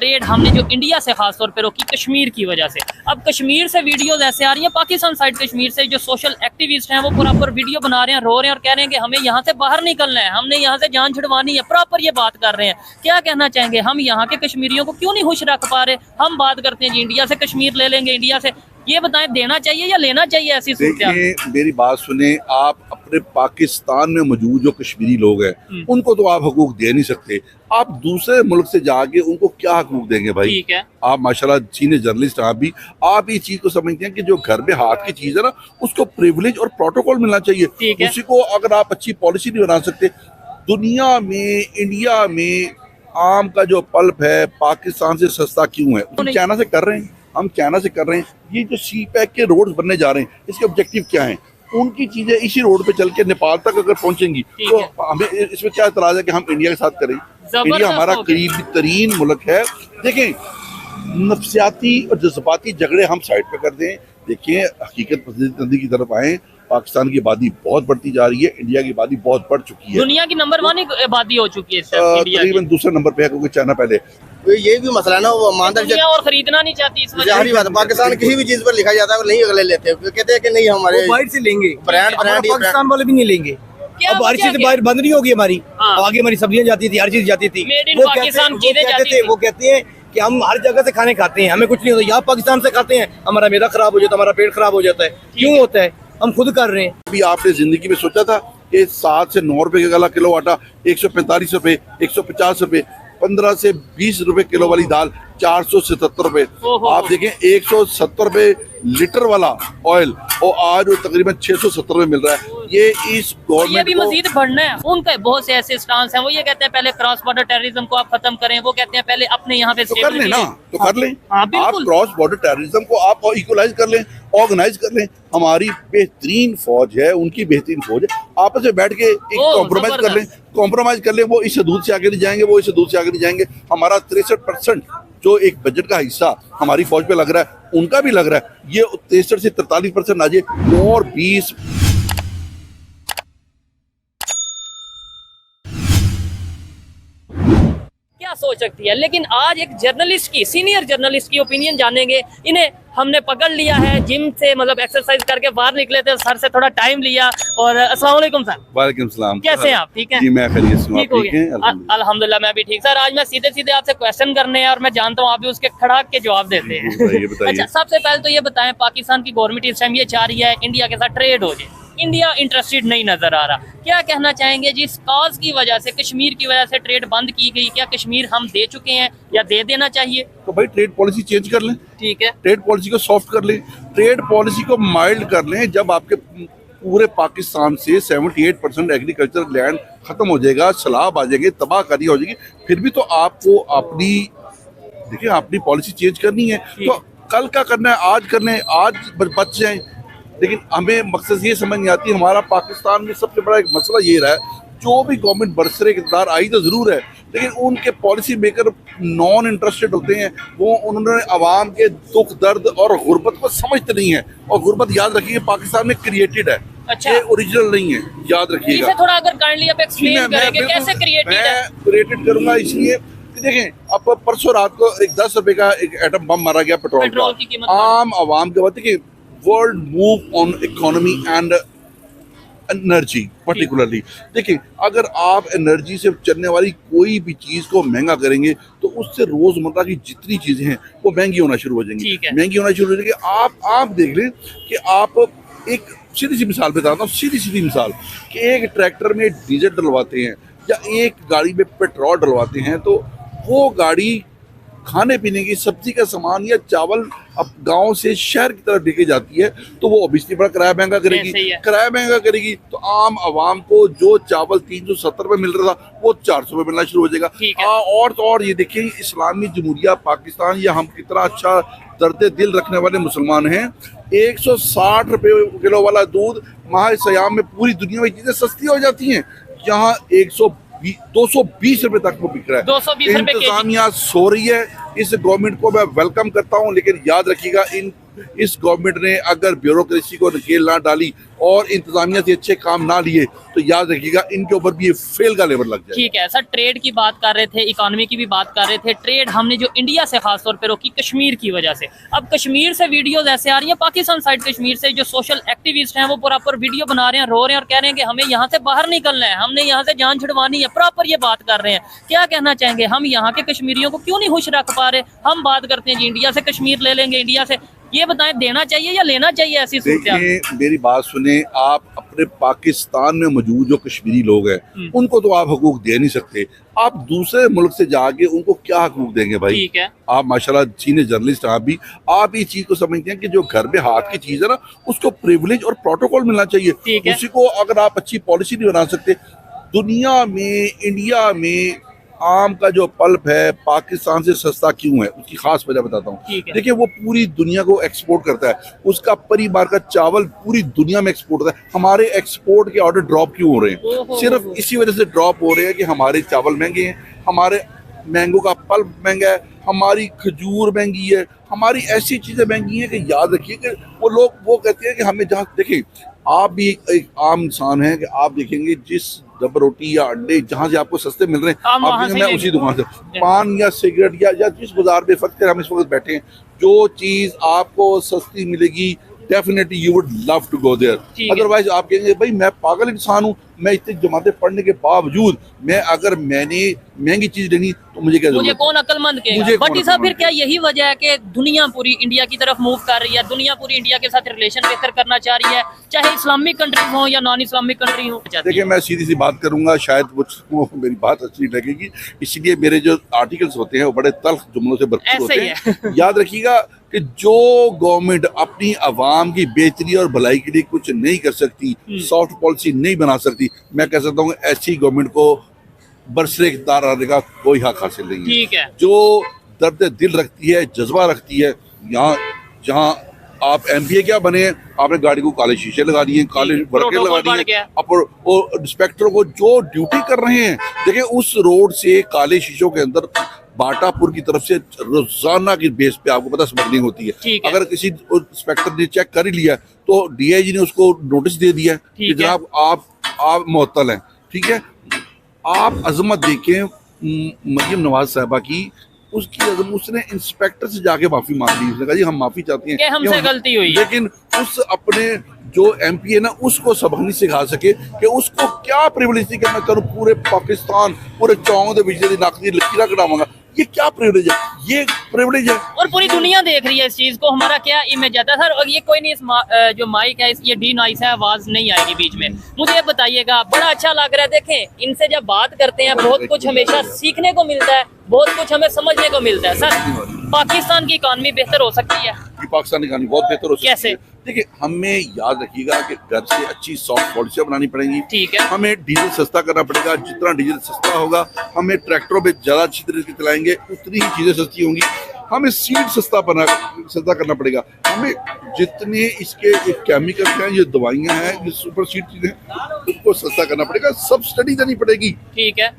Trade हमने जो India से खासतौर पर रोकी कश्मीर की वजह से। अब कश्मीर से वीडियोस ऐसे आ रही हैं, पाकिस्तान साइड कश्मीर से जो सोशल एक्टिविस्ट हैं वो प्रॉपर वीडियो बना रहे हैं, रो रहे हैं और कह रहे हैं कि हमें यहाँ से बाहर निकलना है, हमने यहाँ से जान छुड़वानी है, प्रॉपर ये बात कर रहे हैं। क्या कहना चाहेंगे, हम यहाँ के कश्मीरियों को क्यों नहीं खुश रख पा रहे? हम बात करते हैं जी इंडिया से कश्मीर ले लेंगे, इंडिया से, ये बताएं देना चाहिए या लेना चाहिए ऐसी सूरत? मेरी बात सुने, आप अपने पाकिस्तान में मौजूद जो कश्मीरी लोग हैं उनको तो आप हकूक दे नहीं सकते, आप दूसरे मुल्क से जाके उनको क्या हकूक देंगे भाई? ठीक है, आप माशाल्लाह सीनियर जर्नलिस्ट, आप इस चीज को समझते हैं कि जो घर में हाथ की चीज है ना उसको प्रिविलेज और प्रोटोकॉल मिलना चाहिए। उसी को अगर आप अच्छी पॉलिसी नहीं बना सकते, दुनिया में इंडिया में आम का जो पल्प है पाकिस्तान से सस्ता क्यों है? हम चाइना से कर रहे हैं, हम चाइना से कर रहे हैं। ये जो सी पैक के रोड बनने जा रहे हैं इसके ऑब्जेक्टिव क्या है? उनकी चीजें इसी रोड पे चल के नेपाल तक अगर पहुंचेंगी तो हमें इसमें क्या एतराज है कि हम इंडिया के साथ करें? इंडिया हमारा करीबी तरीन मुल्क है। देखें, नफ्सियाती और जज्बाती झगड़े हम साइड पे कर दें। देखिए, हकीकत पसंदी की तरफ आए। पाकिस्तान की आबादी बहुत बढ़ती जा रही है, इंडिया की आबादी बहुत बढ़ चुकी है, दुनिया की नंबर 1 आबादी हो चुकी है, तकरीबन दूसरे नंबर पे है क्योंकि चाइना पहले। तो ये भी मसला ना, वो ईमानदारी और खरीदना नहीं चाहती इस वजह से। पाकिस्तान किसी भी चीज पर लिखा जाता है नहीं अगले लेते हैं, कहते हैं कि नहीं हमारे बाहर से लेंगे, ब्रांड पाकिस्तान वाले भी नहीं लेंगे। अब हर चीज बाहर बंद नहीं होगी हमारी, आगे हमारी सब्जियां जाती थी, हर चीज जाती थी। वो कहते हैं कि हम हर जगह से खाने खाते हैं, हमें कुछ नहीं होता। यहाँ पाकिस्तान से खाते हैं, हमारा मैदा खराब हो जाता है, हमारा पेट खराब हो जाता है। क्यों होता है? हम खुद कर रहे हैं। अभी आपने जिंदगी में सोचा था कि 7 से 9 रुपए का किलो आटा, 145 रुपए, 150 रुपए, 15 से 20 रुपए किलो वाली दाल 477 रुपए। आप देखें 170 रुपए लीटर वाला ऑयल और आज वो तकरीबन 670 रुपए मिल रहा है। ये इस गवर्नमेंट ये भी मजीद बढ़ना है। उनके बहुत से ऐसे स्टांस हैं, वो ये कहते हैं पहले क्रॉस बॉर्डर टेररिज्म को आप खत्म करें, वो कहते हैं पहले अपने यहाँ पे तो कर लें ना, तो कर लें। आप क्रॉस बॉर्डर टेररिज्म को आप इक्वलाइज कर लें, ऑर्गेनाइज कर लें। हमारी बेहतरीन फौज है, उनकी बेहतरीन फौज है, आपस में बैठ के एक कॉम्प्रोमाइज कर लें, कॉम्प्रोमाइज कर लें। वो इस हदूद से आगे नहीं जाएंगे, वो इस हदूद से आगे नहीं जाएंगे। हमारा 63% जो एक बजट का हिस्सा हमारी फौज पे लग रहा है, उनका भी लग रहा है। ये 63 से 43% आ जाए और 20 क्या सोच सकती है। लेकिन आज एक जर्नलिस्ट की, सीनियर जर्नलिस्ट की ओपिनियन जानेंगे। इन्हें हमने पकड़ लिया है, जिम से मतलब एक्सरसाइज करके बाहर निकले थे, सर से थोड़ा टाइम लिया। और अस्सलाम वालेकुम सर। वालेकुम सलाम। कैसे हैं आप? ठीक हैं? जी मैं खैरियत से हूं, आप ठीक हैं? अल्हम्दुलिल्लाह मैं भी ठीक। सर आज मैं सीधे सीधे आपसे क्वेश्चन करने हैं और मैं जानता हूँ आप भी उसके खड़ाक के जवाब देते हैं। अच्छा, सबसे पहले तो ये बताएं, पाकिस्तान की गवर्नमेंट इस टाइम ये चाह रही है इंडिया के साथ ट्रेड हो जाए, इंडिया इंटरेस्टेड नहीं नजर आ रहा। क्या कहना चाहेंगे जिस कॉज की वजह से, कश्मीर की वजह से ट्रेड बंद की गई, क्या कश्मीर हम दे चुके हैं या दे देना चाहिए? तो भाई ट्रेड पॉलिसी चेंज कर लें। ठीक है, ट्रेड पॉलिसी को सॉफ्ट कर लें, ट्रेड पॉलिसी को माइल्ड कर लें। जब आपके पूरे पाकिस्तान से 78% एग्रीकल्चर लैंड खत्म हो जाएगा, सैलाब आ जाएंगे, तबाहकारी हो जाएगी, फिर भी तो आपको अपनी देखिए अपनी पॉलिसी चेंज करनी है। तो कल का करना है, आज करने, आज बच जाए। लेकिन हमें मकसद ये समझ नहीं आती। हमारा पाकिस्तान में सबसे बड़ा एक मसला ये रहा है, जो भी गवर्नमेंट बरसरे इक़्तिदार आई तो ज़रूर है, लेकिन उनके पॉलिसी मेकर नॉन इंटरेस्टेड होते हैं। वो उन्होंने आवाम के दुख दर्द और गुर्बत को समझते नहीं है। और गुर्बत याद रखिए पाकिस्तान में क्रिएटेड है, अच्छा, ये ओरिजिनल नहीं है, याद रखिएगा। इसे थोड़ा अगर काइंडली आप एक्सप्लेन करेंगे कैसे क्रिएटेड है? मैं क्रिएटेड करूंगा इसलिए कि देखें, अब परसों रात को एक 10 रुपए का एक एटम बम मारा गया पेट्रोल की कीमत आम आवाम के बाद। देखिए, world move on economy and energy particularly. देखिए, अगर आप एनर्जी से चलने वाली कोई भी चीज को महंगा करेंगे तो उससे रोजमर्रा की जितनी चीजें हैं वो महंगी होना शुरू हो जाएंगी, महंगी होना शुरू हो जाएंगी। आप देख लें कि आप एक सीधी सी मिसाल बताता हूँ, सीधी मिसाल कि एक ट्रैक्टर में डीजल डलवाते हैं या एक गाड़ी में पेट्रोल डलवाते हैं, तो वो गाड़ी खाने पीने की सब्जी का सामान या चावल अब गांव से शहर की तरफ लेके जाती है, तो वो ऑब्वियसली बड़ा किराया महंगा करेगी। किराया महंगा करेगी तो आम आवाम को जो चावल 370 रुपए मिल रहा था वो 400 रुपए मिलना शुरू हो जाएगा। और तो और ये देखिए, इस्लामी जमहूरिया पाकिस्तान या हम कितना अच्छा दर्द दिल रखने वाले मुसलमान हैं। 160 रुपए किलो वाला दूध माह सयाम में पूरी दुनिया में चीजें सस्ती हो जाती हैं, यहाँ 220 रुपए तक वो बिक रहा है। 220 रुपए इंतजामिया सो रही है। इस गवर्नमेंट को मैं वेलकम करता हूं, लेकिन याद रखिएगा इन इस गवर्नमेंट ने अगर ब्यूरोक्रेसी को नकेल ना डाली और इंतजामिया से अच्छे काम ना लिए तो याद रखिएगा इनके ऊपर भी ये फेल का लेवल लग जाए। ठीक है सर, ट्रेड की बात कर रहे थे, इकोनॉमी की भी बात कर रहे थे। ट्रेड हमने जो इंडिया से खासतौर पे रोकी कश्मीर की वजह से। अब कश्मीर से वीडियोस ऐसे आ रही हैं, पाकिस्तान साइड कश्मीर से जो सोशल एक्टिविस्ट हैं वो प्रॉपर वीडियो बना रहे हैं, रो रहे हैं और कह रहे हैं कि हमें यहाँ से बाहर निकलना है, हमने यहाँ से जान छुड़वानी है, प्रॉपर ये बात कर रहे हैं। क्या कहना चाहेंगे, हम यहाँ के कश्मीरियों को क्यों नहीं खुश रख पा रहे? हम बात करते हैं जी इंडिया से कश्मीर ले लेंगे, इंडिया से, ये बताएं देना चाहिए या लेना चाहिए ऐसी सूरत? मेरी बात सुने, आप अपने पाकिस्तान में मौजूद जो कश्मीरी लोग हैं उनको तो आप हकूक दे नहीं सकते, आप दूसरे मुल्क से जाके उनको क्या हकूक देंगे भाई? ठीक है, आप माशाल्लाह सीनियर जर्नलिस्ट आप इस चीज को समझते हैं कि जो घर में हाथ की चीज है ना उसको प्रिविलेज और प्रोटोकॉल मिलना चाहिए। उसी को अगर आप अच्छी पॉलिसी नहीं बना सकते, दुनिया में इंडिया में आम का जो पल्प है पाकिस्तान से सस्ता क्यों है, उसकी खास वजह बताता हूँ। देखिए वो पूरी दुनिया को एक्सपोर्ट करता है, उसका परिवार का चावल पूरी दुनिया में एक्सपोर्ट होता है। हमारे एक्सपोर्ट के ऑर्डर ड्रॉप क्यों हो रहे हैं? सिर्फ इसी वजह से ड्रॉप हो रहे हैं कि हमारे चावल महंगे हैं, हमारे मैंगो का पल्प महंगा है, हमारी खजूर महंगी है, हमारी ऐसी चीजें महंगी हैं कि याद रखिए कि वो लोग वो कहते हैं कि हमें जहाँ देखिए, आप भी एक आम इंसान हैं कि आप देखेंगे जिस डब रोटी या अंडे जहाँ से आपको सस्ते मिल रहे हैं आप देखेंगे मैं उसी दुकान से पान या सिगरेट या जिस बाजार में फक्त हम इस वक्त बैठे हैं, जो चीज आपको सस्ती मिलेगी definitely you would love to go there. Otherwise आप कहेंगे भाई मैं पागल इंसान हूँ, मैं इतनी जमातें पढ़ने के बावजूद मैंने महंगी चीज लेनी तो मुझे क्या मुझे कौन अक्लमंद कहेगा? बट साहब फिर क्या यही वजह है कि दुनिया पूरी इंडिया की तरफ मूव कर रही है, दुनिया पूरी इंडिया के साथ रिलेशन बेहतर करना चाह रही है, चाहे इस्लामिक कंट्री हो या नॉन इस्लामिक कंट्री हो? देखिए मैं सीधी सी बात करूंगा, शायद मुझको मेरी बात अच्छी लगेगी, इसलिए मेरे जो आर्टिकल्स होते हैं वो बड़े तल्ख जुमलों से भरपूर होते हैं। याद रखिएगा कि जो गवर्नमेंट अपनी आवाम की बेहतरी और भलाई के लिए कुछ नहीं कर सकती, सॉफ्ट पॉलिसी नहीं बना सकती, मैं कह सकता हूँ ऐसी गवर्नमेंट को बरसरे इख्तियार आने का कोई हक हासिल नहीं है। ठीक है, जो दर्द दिल रखती है, जज्बा रखती है, यहाँ जहाँ आप MPA क्या बने हैं, आपने गाड़ी को काले शीशे लगा दिए, काले वर्के लगा दिए, और इंस्पेक्टरों को जो ड्यूटी कर रहे हैं, देखिए उस रोड से काले शीशों के अंदर बाटापुर की तरफ से रोजाना की बेस पे आपको पता स्मगलिंग होती है। अगर किसी इंस्पेक्टर ने चेक कर ही लिया तो DIG ने उसको नोटिस दे दिया कि जनाब आप मुअत्तल हैं। ठीक है, आप अजमत देखें मरियम नवाज साहबा की, उसने इंस्पेक्टर से जाके माफी मांग ली, उसने कहा जी हम माफी चाहते हैं कि हमसे गलती हुई, लेकिन उस अपने जो MP है ना उसको सबक नहीं सिखा सके कि उसको क्या प्रिविलेज थी कि मैं करूँ पूरे पाकिस्तान पूरे चौंक दे बिजली नाकदी लकीरा कटावांगा, ये क्या प्रिविलेज है? ये प्रिविलेज है और पूरी दुनिया देख रही है इस चीज को, हमारा क्या इमेज आता है सर। और ये कोई नहीं, इस जो माइक है ये डी नॉइस है, आवाज नहीं आएगी बीच में। मुझे ये बताइएगा, बड़ा अच्छा लग रहा है, देखें इनसे जब बात करते हैं बहुत कुछ हमेशा सीखने को मिलता है, बहुत कुछ हमें समझने को मिलता है। सर पाकिस्तान की इकॉनमी बेहतर हो सकती है? पाकिस्तान की इकॉनमी बहुत बेहतर हो सकती है। कैसे? देखिए हमें याद रखिएगा कि घर से अच्छी सॉफ्ट पॉलिसियां बनानी पड़ेंगी। ठीक है, हमें डीजल सस्ता करना पड़ेगा, जितना डीजल सस्ता होगा हमें ट्रैक्टरों पे ज्यादा अच्छी तरीके से चलाएंगे उतनी ही चीजें सस्ती होंगी। हमें सीड सस्ता करना पड़ेगा, हमें जितने इसके केमिकल्स हैं, ये दवाइयां हैं, ये सुपर सीड चीजें उनको सस्ता करना पड़ेगा, सब्सिडी देनी पड़ेगी। ठीक है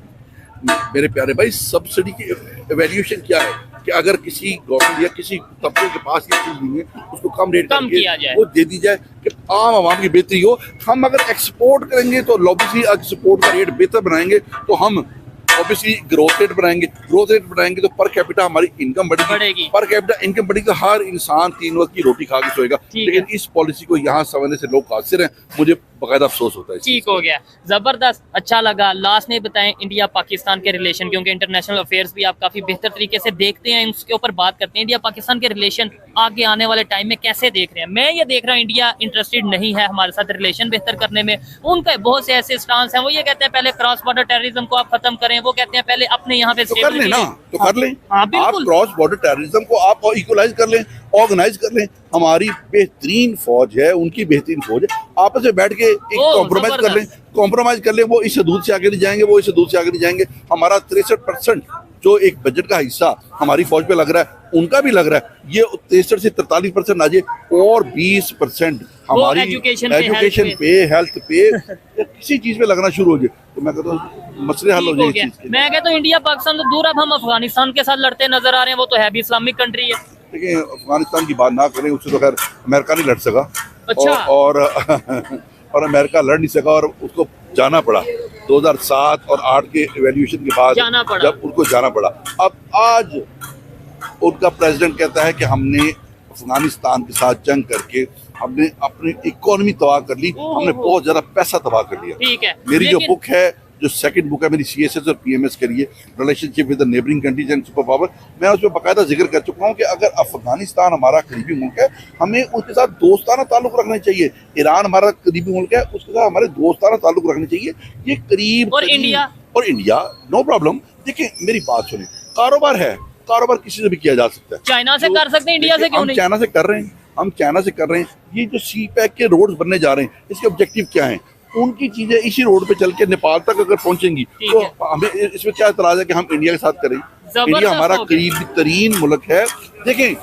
मेरे प्यारे भाई, सब्सिडी की एवेल्यूएशन क्या है कि अगर किसी गवर्नमेंट या किसी तबके के पास ये चीज नहीं है उसको कम रेट किया जाए, वो दे दी जाए कि आम आवाम की बेहतरी हो। हम अगर एक्सपोर्ट करेंगे तो ऑब्वियसली एक्सपोर्ट का रेट बेहतर बनाएंगे तो हम ऑब्वियसली ग्रोथ रेट बढ़ाएंगे तो पर कैपिटा हमारी इनकम बढ़ेगी। पर कैपिटा इनकम बढ़ेगी तो हर इंसान 3 वक्त की रोटी खा के सोएगा। लेकिन इस पॉलिसी को यहाँ समझने से लोग कासिर हैं, मुझे बकायदा अफसोस होता है। ठीक हो गया, जबरदस्त, अच्छा लगा। लास्ट में बताएं इंडिया पाकिस्तान के रिलेशन, क्योंकि इंटरनेशनल अफेयर्स भी आप काफी बेहतर तरीके से देखते हैं, उसके ऊपर बात करते हैं। इंडिया पाकिस्तान के रिलेशन आगे आने वाले टाइम में कैसे देख रहे हैं? मैं ये देख रहा हूँ इंडिया इंटरेस्टेड नहीं है हमारे साथ रिलेशन बेहतर करने में। उनका बहुत से ऐसे स्टांस हैं, वो ये कहते हैं पहले क्रॉस बॉर्डर टेररिज्म को आप खत्म करें, वो कहते हैं पहले अपने यहाँ पे कर लें ना, तो कर लें। आप क्रॉस बॉर्डर टेररिज्म को आप इक्वलाइज कर लें, ऑर्गेनाइज कर लें। हमारी बेहतरीन फौज है, उनकी बेहतरीन फौज है, आपस में बैठ के एक कॉम्प्रोमाइज कर लें। वो इस हदूद से आगे नहीं जाएंगे, वो इस हदूद से आगे नहीं जाएंगे। हमारा 63% जो एक बजट का हिस्सा हमारी फौज पे लग रहा है, उनका भी लग रहा है। ये 63 से 43% आ जाए और 20% हमारी एजुकेशन पे, हेल्थ पे या किसी चीज पे लगना शुरू हो जाए तो मैं कहता हूँ मसले हल हो जाए। मैं कहता हूँ इंडिया पाकिस्तान तो दूर, अब हम अफगानिस्तान के साथ लड़ते नजर आ रहे हैं, वो तो है भी इस्लामिक कंट्री है। देखिए अफगानिस्तान की बात ना करें, उससे तो खैर अमेरिका नहीं लड़ सका। अच्छा। और अमेरिका लड़ नहीं सका और उसको जाना पड़ा 2007 और 8 के इवैल्यूएशन के बाद जब उनको जाना पड़ा। अब आज उनका प्रेसिडेंट कहता है कि हमने अफगानिस्तान के साथ जंग करके हमने अपनी इकोनॉमी तबाह कर ली, हमने बहुत ज्यादा पैसा तबाह कर लिया। ठीक है, मेरी जो बुक है, जो सेकंड बुक है मेरी CSS और PMS के लिए, relationship with the neighbouring countries and super power, मैं उसमें बाकायदा जिक्र कर चुका हूँ कि अगर अफगानिस्तान हमारा करीबी मुल्क है, हमें उसके साथ दोस्ताना ताल्लुक रखने चाहिए। ईरान हमारा करीबी मुल्क है, उसके साथ हमारे दोस्ताना ताल्लुक रखने चाहिए। ये करीब और इंडिया नो प्रॉब्लम। देखिए मेरी बात सुनिए, कारोबार है, कारोबार किसी से भी किया जा सकता है। चाइना से कर सकते हैं, इंडिया से क्यों नहीं? चाइना से कर रहे हैं, हम चाइना से कर रहे हैं। ये जो CPEC के रोड्स बनने जा रहे हैं, इसके ऑब्जेक्टिव क्या है? उनकी चीजें इसी रोड पे चल के नेपाल तक अगर पहुंचेंगी तो हमें इसमें क्या इतराज है कि हम इंडिया के साथ करें? इंडिया हमारा करीबी तरीन मुल्क है। देखें,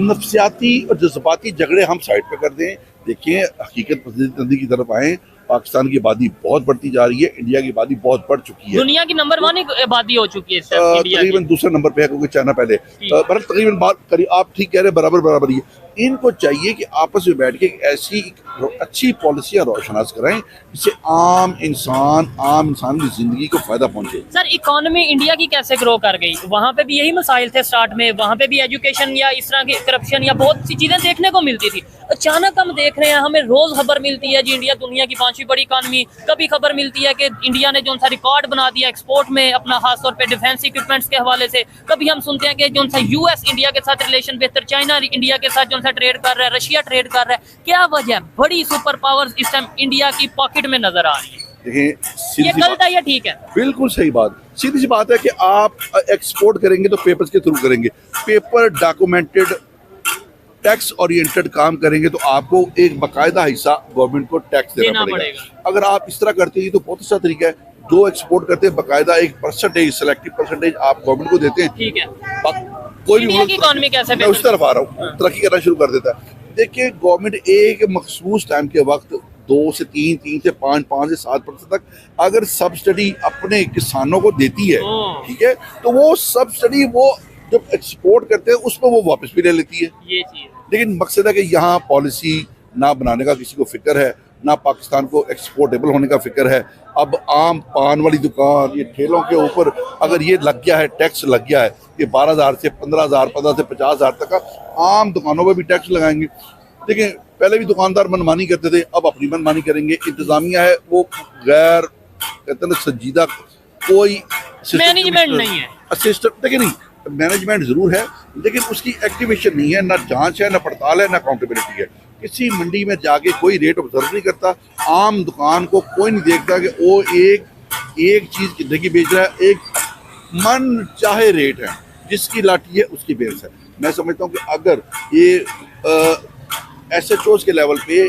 नफसियाती और जज्बाती झगड़े हम साइड पे कर दें। देखिए हकीकत पसंदी की तरफ आए। पाकिस्तान की आबादी बहुत बढ़ती जा रही है, इंडिया की आबादी बहुत बढ़ चुकी है। दुनिया की नंबर 1 आबादी हो चुकी है तकरीबन दूसरे नंबर पे है, क्योंकि चाइना पहले। तकरीबन बात करिए, आप ठीक कह रहे हैं, बराबर ही। इनको चाहिए कि आपस में बैठ के ऐसी अच्छी पॉलिसियां रोशनास कराएं जिससे आम इंसान की जिंदगी को फायदा पहुंचे। सर इकोनॉमी इंडिया की कैसे ग्रो कर गई? वहाँ पे भी यही मसाइल थे स्टार्ट में, वहाँ पे भी एजुकेशन या इस तरह की करप्शन या बहुत सी चीजें देखने को मिलती थी। अचानक हम देख रहे हैं, हमें रोज खबर मिलती है जी इंडिया दुनिया की 5वीं बड़ी इकोनॉमी। कभी खबर मिलती है कि इंडिया ने जो सा रिकॉर्ड बना दिया एक्सपोर्ट में अपना, खासतौर पे डिफेंस इक्विपमेंट्स के हवाले से। कभी हम सुनते हैं कि जो सा US इंडिया के साथ रिलेशन बेहतर, चाइना इंडिया के साथ जो सा ट्रेड कर रहा है, रशिया ट्रेड कर रहा है। क्या वजह? बड़ी सुपर पावर्स इस टाइम इंडिया की पॉकेट में नजर आ रही है। देखिए ये गलत है या ठीक है? बिल्कुल सही बात, सीधी सी बात है कि आप एक्सपोर्ट करेंगे तो पेपर्स के थ्रू करेंगे, पेपर डॉक्यूमेंटेड टैक्स ओरिएंटेड काम करेंगे तो आपको एक बकायदा हिस्सा गवर्नमेंट को टैक्स देना पड़ेगा। अगर आप इस तरह करते हैं तो बहुत अच्छा तरीका है। जो एक्सपोर्ट करते हैं बकायदा एक परसेंटेज, सिलेक्टिव परसेंटेज आप गवर्नमेंट को देते हैं। ठीक है, कोई भी इकोनॉमी कैसे मैं उस तरफ आ रहा हूँ, तरक्की करना शुरू कर देता है। देखिए गवर्नमेंट एक मखसूस टाइम के वक्त 2 से 3, 3 से 5, 5 से 7% तक अगर सब्सिडी अपने किसानों को देती है, ठीक है, तो वो सब्सिडी वो जब एक्सपोर्ट करते हैं उस पर वो वापस भी ले लेती है। ये चीज लेकिन मकसद है कि यहाँ पॉलिसी ना बनाने का किसी को फिक्र है, ना पाकिस्तान को एक्सपोर्टेबल होने का फिक्र है। अब आम पान वाली दुकान, ये ठेलों के ऊपर अगर ये लग गया है, टैक्स लग गया है कि 12,000 से 15,000, 15 से 50,000 तक का, आम दुकानों पर भी टैक्स लगाएंगे। देखिए पहले भी दुकानदार मनमानी करते थे, अब अपनी मनमानी करेंगे। इंतजामिया है वो गैर कहते हैं संजीदा, कोई मैनेजमेंट नहीं है, सिस्टम। देखिए नहीं, मैनेजमेंट जरूर है लेकिन उसकी एक्टिवेशन नहीं है, ना जांच है, ना पड़ताल है, ना अकाउंटेबिलिटी है। किसी मंडी में जाके कोई रेट ऑब्जर्व नहीं करता, आम दुकान को कोई नहीं देखता कि वो एक चीज कितने की बेच रहा है। एक मन चाहे रेट है, जिसकी लाठी है उसकी बेस है। मैं समझता हूँ कि अगर ये SHOs के लेवल पे,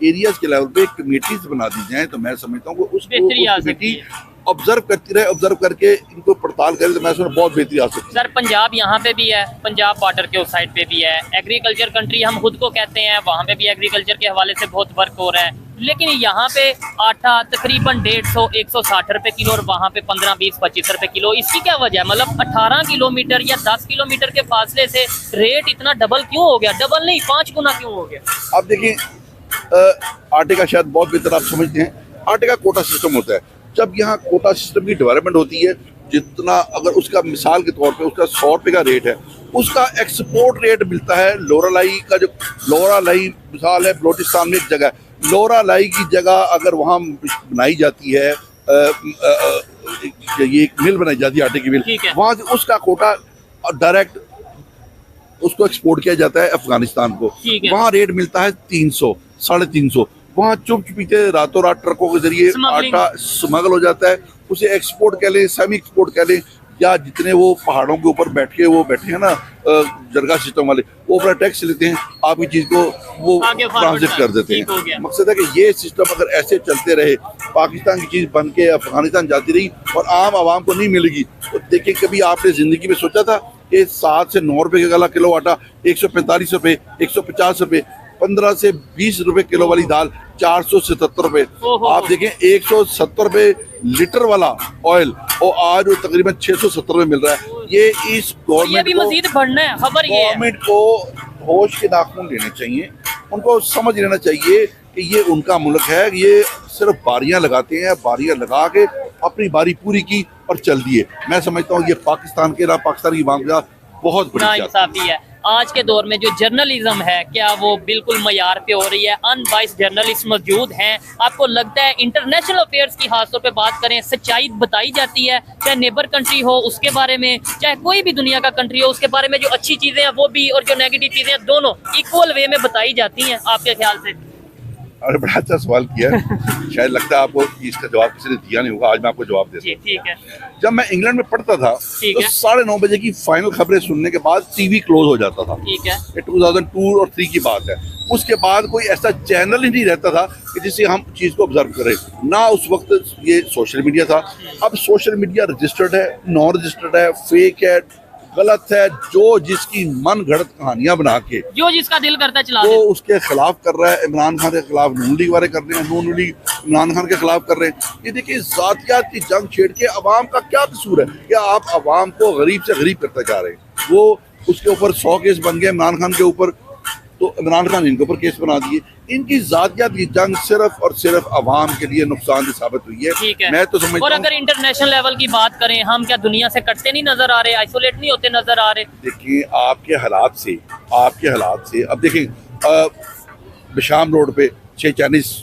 एरियाज के लेवल पे कमेटीज बना दी जाए तो मैं समझता हूँ कि उसको कमेटी ऑब्जर्व करती रहे, ऑब्जर्व करके इनको पड़ताल करे तो मैं समझता बहुत बेहतरी आ सकती है। सर पंजाब यहाँ पे भी है, पंजाब बॉर्डर के उस साइड पे भी है, एग्रीकल्चर कंट्री हम खुद को कहते हैं, वहाँ पे भी एग्रीकल्चर के हवाले से बहुत वर्क हो रहा है। लेकिन यहाँ पे आटा तकरीबन 150-160 रुपए किलो और वहाँ पे 15, 20, 25 रुपए किलो। इसकी क्या वजह है? मतलब 18 किलोमीटर या 10 किलोमीटर के फासले से रेट इतना डबल क्यों हो गया? डबल नहीं, 5 गुना क्यों हो गया? अब देखिए आटे का शायद बहुत बेहतर आप समझते हैं, आटे का कोटा सिस्टम होता है। जब यहाँ कोटा सिस्टम की डेवलपमेंट होती है, जितना अगर उसका मिसाल के तौर पे उसका 100 रुपये का रेट है, उसका एक्सपोर्ट रेट मिलता है। लोरालाई का जो लोरालाई मिसाल है, बलोचिस्तान में एक जगह है, लोरालाई की जगह अगर वहाँ बनाई जाती है, ये एक मिल बनाई जाती है आटे की मिल, वहाँ से उसका कोटा डायरेक्ट उसको एक्सपोर्ट किया जाता है अफगानिस्तान को। वहाँ रेट मिलता है 300, 350। वहाँ चुप चुपीते रातों रात ट्रकों के जरिए आटा स्मगल हो जाता है। उसे एक्सपोर्ट कह लें, सेमी एक्सपोर्ट कह लें, या जितने वो पहाड़ों के ऊपर बैठे हैं ना जरगा सिस्टम वाले, वो अपना टैक्स लेते हैं, आपकी चीज को वो ट्रांजिट कर देते हैं। मकसद है कि ये सिस्टम अगर ऐसे चलते रहे, पाकिस्तान की चीज बन के अफगानिस्तान जाती रही और आम आवाम को नहीं मिलेगी, तो देखिए कभी आपने जिंदगी में सोचा था कि 7 से 9 रुपए का किलो आटा 145 रुपए, 150 रुपए, 15 से 20 रुपए किलो वाली दाल 477 रुपए। आप देखें 170 रुपए लीटर वाला ऑयल और आज वो तकरीबन 670 रुपए मिल रहा है। ये इस ये भी मजीद बढ़ना है, खबर ये है। गवर्नमेंट को होश के नाखून लेने चाहिए, उनको समझ लेना चाहिए कि ये उनका मुल्क है, ये सिर्फ बारियां लगाते हैं, बारियां लगा के अपनी बारी पूरी की और चल दिए। मैं समझता हूँ ये पाकिस्तान के पाकिस्तान की आवाम का बहुत बड़ी नाइंसाफी है। आज के दौर में जो जर्नलिज्म है, क्या वो बिल्कुल मयार पे हो रही है? अनबाइस्ड जर्नलिस्ट मौजूद हैं। आपको लगता है इंटरनेशनल अफेयर्स की खासतौर पे बात करें, सच्चाई बताई जाती है, चाहे नेबर कंट्री हो उसके बारे में, चाहे कोई भी दुनिया का कंट्री हो उसके बारे में, जो अच्छी चीज़ें हैं वो भी और जो नेगेटिव चीज़ें हैं दोनों इक्वल वे में बताई जाती हैं आपके ख्याल से? अरे बड़ा अच्छा सवाल किया है। शायद लगता है आपको कि इसका जवाब किसी ने दिया नहीं होगा, आज मैं आपको जवाब देता हूं। ठीक है। जब मैं इंग्लैंड में पढ़ता था तो 9:30 बजे की फाइनल खबरें सुनने के बाद टीवी क्लोज हो जाता था। ठीक है। ये 2002 और 3 की बात है। उसके बाद कोई ऐसा चैनल ही नहीं रहता था कि जिससे हम चीज को ऑब्जर्व करें ना। उस वक्त ये सोशल मीडिया था। अब सोशल मीडिया रजिस्टर्ड है, नॉन रजिस्टर्ड है, फेक है, गलत है, जो जिसकी मन घड़त कहानियां बना के जो जिसका दिल करता चला वो उसके खिलाफ कर रहा है। इमरान खान के खिलाफ नून लीग वाले कर रहे हैं, नून लीग इमरान खान के खिलाफ कर रहे हैं। ये देखिए जातियात की जंग छेड़ के अवाम का क्या कसूर है? क्या आप अवाम को गरीब से गरीब करते जा रहे हैं? वो उसके ऊपर 100 केस बन गए इमरान खान के ऊपर, तो इमरान खान इनके ऊपर केस बना दिए। इनकी जातियात की जंग सिर्फ और सिर्फ अवाम के लिए नुकसान साबित हुई है। ठीक है। मैं तो समझता और अगर इंटरनेशनल लेवल की बात करें, हम क्या दुनिया से कटते नहीं नजर आ रहे, आइसोलेट नहीं होते नजर आ रहे? देखिए आपके हालात से अब देखें बिशाम रोड पे 6 चाइनीज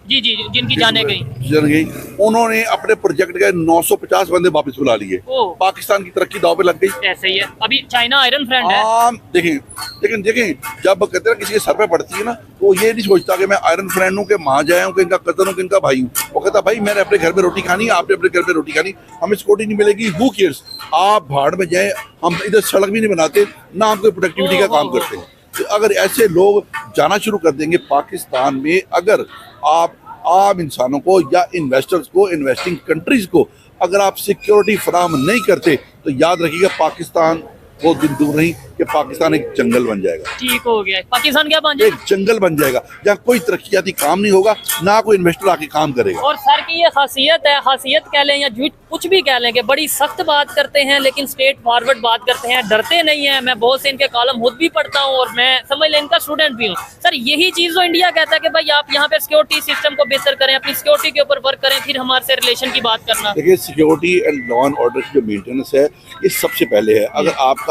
जी जी जिनकी जाने गई, उन्होंने अपने प्रोजेक्ट के 950 बंदे वापस बुला लिए। पाकिस्तान की तरक्की दाव पे लग गई। ऐसे ही है। अभी चाइना आयरन फ्रेंड है। देखें जब कहते हैं किसी के सर पे पड़ती है ना, वो ये नहीं सोचता कि मैं आयरन फ्रेंड हूँ, कि माँ जाए हूँ, कि इनका कजन हूँ, कि इनका भाई हूँ। वो कहता भाई मैंने अपने घर में रोटी खानी, आपने अपने घर में रोटी खानी, हमें सिक्योरिटी नहीं मिलेगी, हु केयर्स, आप भाड़ में जाए, हम इधर सड़क भी नहीं बनाते ना, हम कोई प्रोडक्टिविटी का काम करते हैं। तो अगर ऐसे लोग जाना शुरू कर देंगे पाकिस्तान में, अगर आप आम इंसानों को या इन्वेस्टर्स को, इन्वेस्टिंग कंट्रीज को अगर आप सिक्योरिटी फराहम नहीं करते, तो याद रखिएगा पाकिस्तान बहुत दिन दूर नहीं कि पाकिस्तान एक जंगल बन जाएगा। ठीक हो गया, पाकिस्तान क्या बन जाएगा? एक जंगल बन जाएगा जहाँ कोई तरक्कियाती काम नहीं होगा, ना कोई इन्वेस्टर आके काम करेगा। और सर की ये खासियत है, खासियत कह लें या कुछ भी कह लें, कि बड़ी सख्त बात करते हैं लेकिन स्ट्रेट फॉरवर्ड बात करते हैं, डरते नहीं हैं। मैं बहुत से इनके कॉलम खुद भी पढ़ता हूँ और मैं समझ लें इनका स्टूडेंट भी हूँ। सर यही चीज़ जो इंडिया कहता है कि भाई आप यहाँ पे सिक्योरिटी सिस्टम को बेहतर करें, अपनी सिक्योरिटी के ऊपर वर्क करें, फिर हमारे से रिलेशन की बात करना। देखिए security and law and order की जो मेंटेनेंस है ये सबसे पहले है। अगर आपका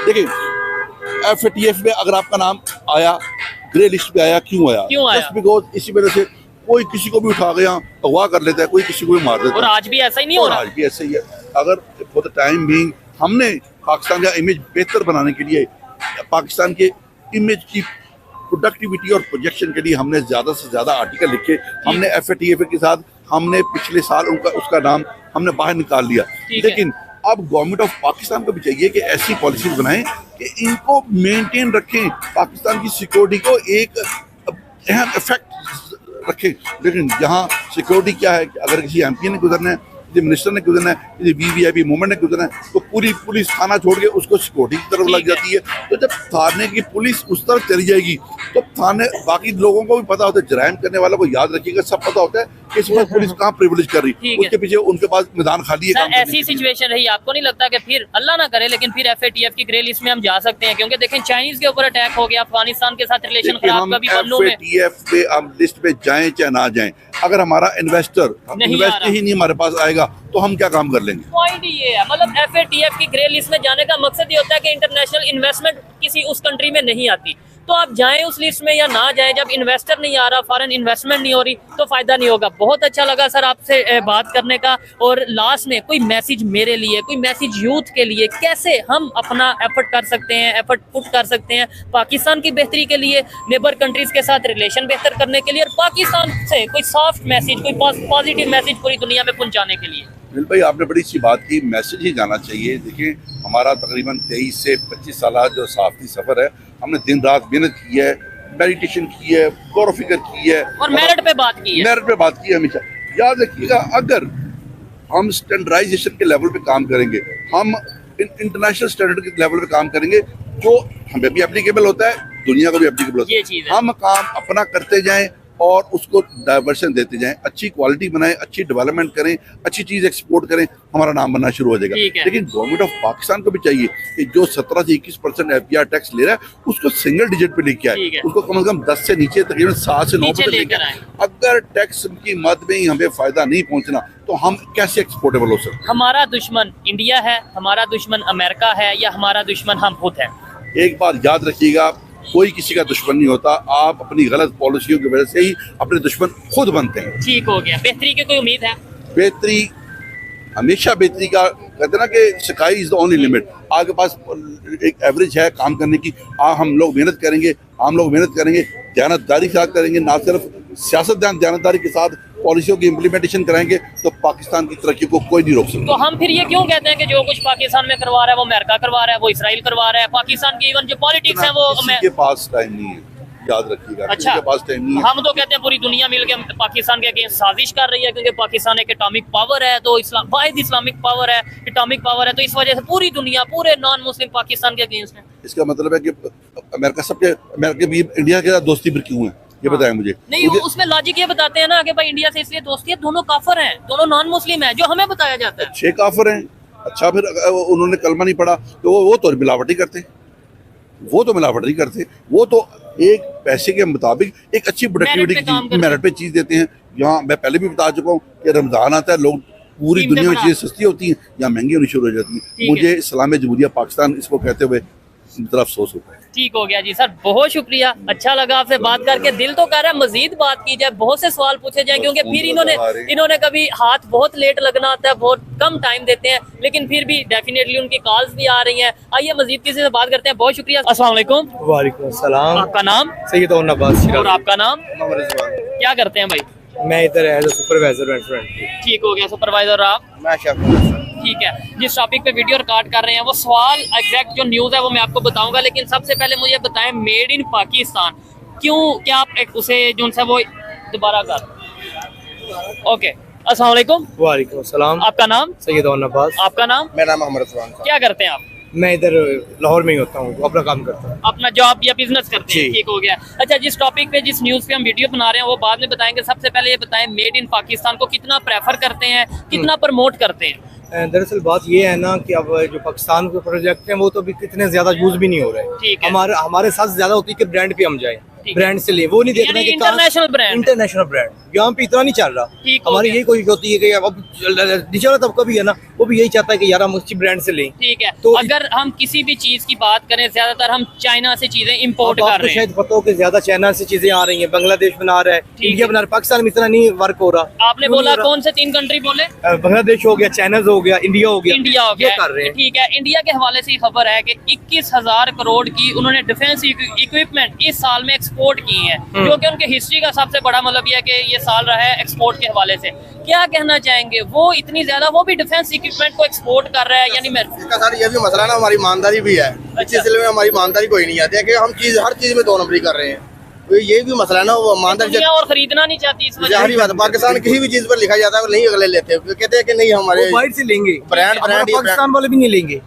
देखिए FATF में अगर आपका नाम आया, ग्रे लिस्ट पे आया, क्यों आया? जस्ट बिकॉज इसी वजह से कोई किसी को भी उठा गया अगवा कर लेता है, कोई किसी को भी मार देता है। और आज भी ऐसा ही नहीं हो रहा। आज भी ऐसा ही है। अगर फॉर द टाइम बीइंग हमने पाकिस्तान का इमेज बेहतर बनाने के लिए, पाकिस्तान के इमेज की प्रोडक्टिविटी और प्रोजेक्शन के लिए हमने ज़्यादा से ज़्यादा आर्टिकल लिखे। हमने FATF के साथ हमने पिछले साल उसका नाम हमने बाहर निकाल लिया। लेकिन अब गवर्नमेंट ऑफ पाकिस्तान को भी चाहिए कि ऐसी पॉलिसीज बनाएं कि इनको मेंटेन रखें, पाकिस्तान की सिक्योरिटी को एक अहम इफेक्ट रखें। लेकिन यहाँ सिक्योरिटी क्या है कि अगर किसी MP ने गुजरना है, किसी मिनिस्टर ने गुजरना है, किसी VVIP मूवमेंट ने गुजरना है, तो पूरी पुलिस थाना छोड़ के उसको सिक्योरिटी की तरफ लग जाती है। तो जब थाने की पुलिस उस तरफ चली जाएगी तो थाने बाकी लोगों को भी पता होता है, जराइम करने वालों को याद रखिएगा सब पता होता है कि इस वक्त पुलिस कहाँ प्रिविलेज कर रही है, उसके पीछे उनके पास मैदान खाली है। ऐसी सिचुएशन रही, आपको नहीं लगता कि फिर अल्लाह ना करे लेकिन फिर FATF की ग्रे लिस्ट में हम जा सकते हैं? क्योंकि देखें चाइनीज के ऊपर अटैक हो गया, अफगानिस्तान के साथ रिलेशन खराब, कभी FATF पे हम लिस्ट पे जाएं चाहे ना जाएं, अगर हमारा इन्वेस्टर ही नहीं हमारे पास आएगा तो हम क्या काम कर लेंगे? पॉइंट ये है, मतलब FATF की ग्रे लिस्ट में जाने का मकसद ये होता है कि इंटरनेशनल इन्वेस्टमेंट किसी उस कंट्री में नहीं आती। तो आप जाएं उस लिस्ट में या ना जाएं, जब इन्वेस्टर नहीं आ रहा, फॉरेन इन्वेस्टमेंट नहीं हो रही, तो फायदा नहीं होगा। बहुत अच्छा लगा सर आपसे बात करने का। और लास्ट में कोई मैसेज मेरे लिए, कोई मैसेज यूथ के लिए, कैसे हम अपना एफर्ट कर सकते हैं, एफर्ट पुट कर सकते हैं पाकिस्तान की बेहतरी के लिए, नेबर कंट्रीज के साथ रिलेशन बेहतर करने के लिए, और पाकिस्तान से कोई सॉफ्ट मैसेज, कोई पॉजिटिव मैसेज पूरी दुनिया में पहुँचाने के लिए? दिल भाई आपने बड़ी सी बात की, मैसेज ही जाना चाहिए। देखिए हमारा तकरीबन 23 से 25 साल जो सहाफ़ती सफ़र है, हमने दिन रात मेहनत की है, मेडिटेशन की है, गौर फिक्र की है और मेरिट पे बात की है। मेरिट पे बात की है हमेशा। याद रखिएगा अगर हम स्टैंडर्डाइजेशन के लेवल पे काम करेंगे, हम इंटरनेशनल स्टैंडर्ड के लेवल पे काम करेंगे, जो हमें भी एप्लीकेबल होता है, दुनिया को भी एप्लीकेबल होता है। हम काम अपना करते जाएं, और उसको डाइवर्शन देते जाएं, अच्छी क्वालिटी बनाएं, अच्छी डेवलपमेंट करें, अच्छी चीज़ एक्सपोर्ट करें, हमारा नाम बनना शुरू हो जाएगा। लेकिन गवर्नमेंट ऑफ पाकिस्तान को भी चाहिए कि जो 17 से 21% FBR टैक्स ले रहा है उसको सिंगल डिजिट पे लेके आए, उसको कम से कम 10 से नीचे तकरीबन 7 से 9 पे लेके आए। अगर टैक्स की मद में ही हमें फायदा नहीं पहुंचना तो हम कैसे एक्सपोर्टेबल हो सकते? हमारा दुश्मन इंडिया है, हमारा दुश्मन अमेरिका है, या हमारा दुश्मन हम खुद हैं? एक बात याद रखिएगा, कोई किसी का दुश्मन नहीं होता, आप अपनी गलत पॉलिसियों की वजह से ही अपने दुश्मन खुद बनते हैं। ठीक हो गया। बेहतरी की कोई उम्मीद है? बेहतरी हमेशा बेहतरी का कहते हैं ना कि sky is the only limit. आपके पास एक एवरेज है काम करने की, हम लोग मेहनत करेंगे, दयानतदारी के साथ करेंगे, ना सिर्फ सियासतदान दयानतदारी के साथ पॉलिसियों की इम्प्लीमेंटेशन कराएंगे तो पाकिस्तान की तरक्की को कोई नहीं रोक सकता। तो हम फिर ये क्यों कहते हैं कि जो कुछ पाकिस्तान में करवा रहा है वो अमेरिका करवा रहा है, वो इसराइल करवा रहा है, पाकिस्तान की इवन जो पॉलिटिक्स है वो के पास टाइम नहीं है, याद रखिएगा। अच्छा, के पास टाइम नहीं है। हम तो कहते हैं पूरी दुनिया मिलकर पाकिस्तान के अगेंस्ट साजिश कर रही है, क्योंकि पाकिस्तान एक एटॉमिक पावर है, तो वाहिद इस्लामिक पावर है, एटॉमिक पावर है, तो इस वजह से पूरी दुनिया, पूरे नॉन मुस्लिम पाकिस्तान के अगेंस्ट है। इसका मतलब है कि अमेरिका भी इंडिया के साथ दोस्ती पर क्यों है, ये बताएं मुझे। नहीं, उसमें लॉजिक ये बताते हैं ना कि भाई इंडिया से इसलिए दोस्ती है, दोनों काफिर हैं, दोनों नॉन मुस्लिम हैं, जो हमें बताया जाता है। 6 काफिर हैं। अच्छा, फिर उन्होंने कलमा नहीं पढ़ा तो वो तो मिलावट ही करते, वो तो एक पैसे के मुताबिक एक अच्छी प्रोडक्टिविटी की मेरिट पे चीज देते हैं। यहाँ मैं पहले भी बता चुका हूँ कि रमजान आता है, लोग पूरी दुनिया में चीजें सस्ती होती हैं, यहाँ महंगी होनी शुरू हो जाती है। मुझे इस्लाम जमहूरिया पाकिस्तान इसको कहते हुए तरफ अफसोस होता है। ठीक हो गया जी सर, बहुत शुक्रिया, अच्छा लगा आपसे बात करके। दिल तो कह रहा है मजीद बात की जाए, बहुत से सवाल पूछे जाए, क्योंकि फिर इन्होंने कभी हाथ बहुत लेट लगना आता है, बहुत कम टाइम देते हैं, लेकिन फिर भी डेफिनेटली उनकी कॉल्स भी आ रही हैं। आइए मजीद किसी से बात करते हैं। बहुत शुक्रिया। अस्सलाम वालेकुम। वालेकुम सलाम। आपका नाम? सैयद अब्बास। और आपका नाम? क्या करते हैं भाई? मैं इधर एज अ सुपरवाइजर रेस्टोरेंट। ठीक हो गया। सुपरवाइजर आप? मैं शेफ। ठीक है। जिस टॉपिक पे वीडियो रिकॉर्ड कर रहे हैं वो सवाल एग्जैक्ट जो न्यूज़ है वो मैं आपको बताऊंगा, लेकिन सबसे पहले मुझे बताएं मेड इन पाकिस्तान क्यों, क्या आप एक उसे जो सा वो दोबारा कर। ओके, अस्सलाम वालेकुम। वालेकुम सलाम। आपका नाम? सैयद अब्बास। आपका नाम? मेरा नाम मोहम्मद रज़वान। क्या करते हैं आप? मैं इधर लाहौर में ही होता हूँ, अपना काम करता हूँ। अपना जॉब या बिजनेस करते हैं? ठीक हो गया। अच्छा, जिस टॉपिक पे जिस न्यूज़ पे हम वीडियो बना रहे हैं वो बाद में बताएंगे। सबसे पहले ये बताएं मेड इन पाकिस्तान को कितना प्रेफर करते हैं, कितना प्रमोट करते हैं? दरअसल बात ये है ना कि अब जो पाकिस्तान के प्रोजेक्ट हैं वो तो अभी कितने ज्यादा यूज भी नहीं हो रहे। हमारे साथ ज्यादा होती है कि ब्रांड पे हम जाए, ब्रांड से ले, वो नहीं देखना कि इंटरनेशनल ब्रांड यहाँ पे इतना नहीं चल रहा। हमारी यही कोशिश होती है कि अब निचला तबका भी है ना, वो भी यही चाहता है कि यार हम अच्छी ब्रांड से लें। ठीक है। तो अगर हम किसी भी चीज की बात करें, ज्यादातर हम चाइना से चीजें इंपोर्ट कर रहे हैं। शायद पता हो कि ज्यादा चाइना से चीजें आ रही हैं, बांग्लादेश बना रहा है, इंडिया बना रहा है, पाकिस्तान में इतना नहीं वर्क हो रहा। आपने बोला कौन से 3 कंट्री बोले? बांग्लादेश हो गया, चाइना हो गया, इंडिया हो गया, कर रहे हैं। ठीक है। इंडिया के हवाले से खबर है कि 21,000 करोड़ की उन्होंने डिफेंस इक्विपमेंट इस साल में एक्सपोर्ट की है, जो कि उनके हिस्ट्री का सबसे बड़ा मतलब यह है कि ये साल रहा है एक्सपोर्ट के हवाले से। क्या कहना चाहेंगे? वो इतनी ज्यादा, वो भी डिफेंस इक्विपमेंट को एक्सपोर्ट कर रहा है, यानी इसका सर ये भी मसला ना, हमारी ईमानदारी भी है। इस सिलसिले में हमारी ईमानदारी कोई नहीं आती है कि हम हर चीज में 2 नंबरी कर रहे हैं, तो ये भी मसला ना, वो ईमानदारी और खरीदना नहीं चाहती इस वजह से। पाकिस्तान किसी भी चीज पर लिखा जाता है नहीं अगले लेते, कहते हैं कि नहीं हमारे बाहर से लेंगे, ब्रांड पाकिस्तान वाले भी नहीं लेंगे।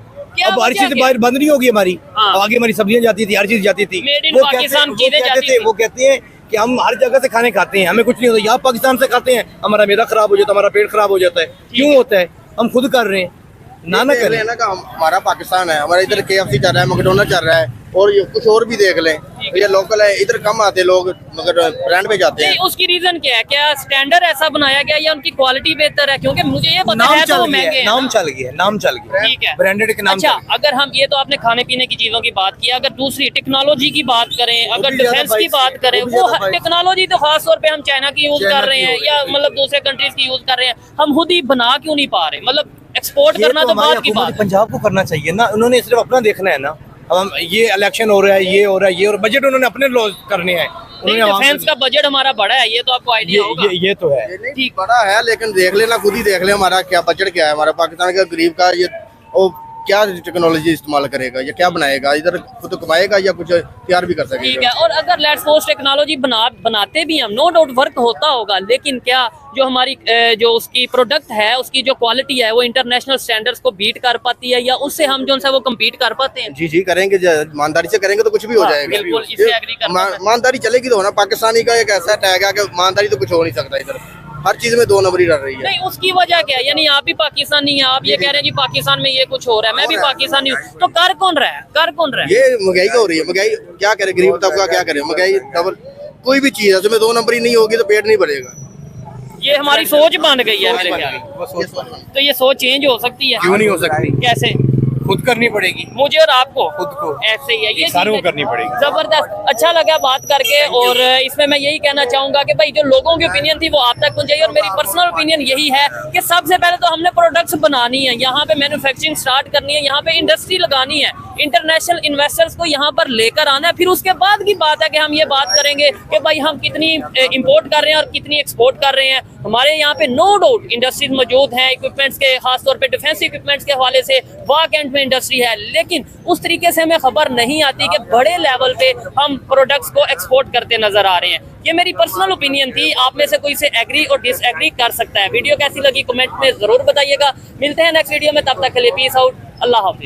अब हर चीज बाहर बंद नहीं होगी हमारी। आगे हमारी सब्जियां जाती थी, हर चीज जाती थी। वो कहते हैं कि हम हर जगह से खाने खाते हैं, हमें कुछ नहीं होता। यहाँ पाकिस्तान से खाते हैं, हमारा मैदा खराब हो जाता है, हमारा पेट खराब हो जाता है। क्यों होता है? हम खुद कर रहे हैं ना करें ना। हमारा पाकिस्तान है, हमारा इधर KFC चल रहा है, मैकडोनल्ड चल रहा है, और कुछ और भी देख लें, ये लोकल है, इधर कम आते लोग मगर ब्रांड पे जाते हैं। उसकी रीजन क्या है? क्या स्टैंडर्ड ऐसा बनाया गया या उनकी क्वालिटी बेहतर है? क्योंकि मुझे ये पता है तो महंगे नाम चल गया। ठीक है, ब्रांडेड के नाम। अच्छा, अगर हम ये तो आपने खाने पीने की चीजों की बात की, अगर दूसरी टेक्नोलॉजी की बात करें, अगर डिफेंस की बात करें, वो टेक्नोलॉजी तो खास तौर पे हम चाइना की यूज कर रहे हैं या मतलब दूसरे कंट्रीज की यूज कर रहे हैं, हम खुद ही बना क्यों नहीं पा रहे? मतलब एक्सपोर्ट करना तो बात की बात। पंजाब को करना चाहिए ना, उन्होंने सिर्फ अपना देखना है ना। हम ये इलेक्शन हो रहा है, ये हो रहा है, ये और बजट उन्होंने अपने लॉस करने हैं। डिफेंस का बजट हमारा बड़ा है, ये तो आपको आइडिया होगा। ये तो है, ठीक बड़ा है, लेकिन देख लेना, खुद ही देख ले हमारा क्या बजट क्या है, हमारा पाकिस्तान का गरीब का ये क्या टेक्नोलॉजी इस्तेमाल करेगा या क्या बनाएगा, इधर खुद कमाएगा या कुछ तैयार भी कर ठीक सकेगा। है। और अगर लेट्स सपोज टेक्नोलॉजी बनाते भी हम, नो डाउट वर्क होता होगा, लेकिन क्या जो हमारी जो उसकी प्रोडक्ट है, उसकी जो क्वालिटी है, वो इंटरनेशनल स्टैंडर्ड्स को बीट कर पाती है, या उससे हम जो है वो कम्पीट कर पाते हैं? जी जी करेंगे, ईमानदारी से करेंगे तो कुछ भी हो जाएगा। बिल्कुल, इससे एग्री करता हूं। ईमानदारी चलेगी तो होना। पाकिस्तानी का एक ऐसा टैग है कि ईमानदारी तो कुछ हो नहीं सकता, इधर हर चीज में 2 नंबरी रह रही है। नहीं, उसकी वजह क्या है? यानी आप भी पाकिस्तानी हैं, आप ये कह रहे हैं जी पाकिस्तान में ये कुछ हो रहा है, मैं भी पाकिस्तानी हूँ, तो कर कौन रहा है? कर कौन रहा है? ये महंगाई का हो रही है। महंगाई क्या करे, गरीब तबका क्या करे, महंगाई डबल। कोई भी चीज है उसमें 2 नंबरी नहीं होगी तो पेट नहीं भरेगा। ये हमारी सोच बन गई है मेरे ख्याल में। तो ये सोच चेंज हो सकती है? क्यों नहीं हो सकती? कैसे? खुद करनी पड़ेगी, मुझे और आपको खुद को ऐसे ही है, ये सारों को चीज़ें करनी पड़ेगी। जबरदस्त। अच्छा लगा बात करके, और इसमें मैं यही कहना चाहूंगा कि भाई जो लोगों की ओपिनियन थी वो आप तक पहुंचाई, और मेरी पर्सनल ओपिनियन यही है कि सबसे पहले तो हमने प्रोडक्ट्स बनानी है, यहाँ पे मैन्युफैक्चरिंग स्टार्ट करनी है, यहाँ पे इंडस्ट्री लगानी है, इंटरनेशनल इन्वेस्टर्स को यहाँ पर लेकर आना है। फिर उसके बाद की बात है कि हम ये बात करेंगे कि भाई हम कितनी इंपोर्ट कर रहे हैं और कितनी एक्सपोर्ट कर रहे हैं। हमारे यहाँ पे नो डाउट इंडस्ट्रीज मौजूद हैं, इक्विपमेंट्स के, खासतौर पे डिफेंस इक्विपमेंट्स के हवाले से वाक एंड में इंडस्ट्री है, लेकिन उस तरीके से हमें खबर नहीं आती कि बड़े लेवल पे हम प्रोडक्ट्स को एक्सपोर्ट करते नजर आ रहे हैं। ये मेरी पर्सनल ओपिनियन थी, आप में से कोई से एग्री और डिसएग्री कर सकता है। वीडियो कैसी लगी कमेंट में जरूर बताइएगा। मिलते हैं नेक्स्ट वीडियो में, तब तक के लिए पीस आउट, अल्लाह हाफिज।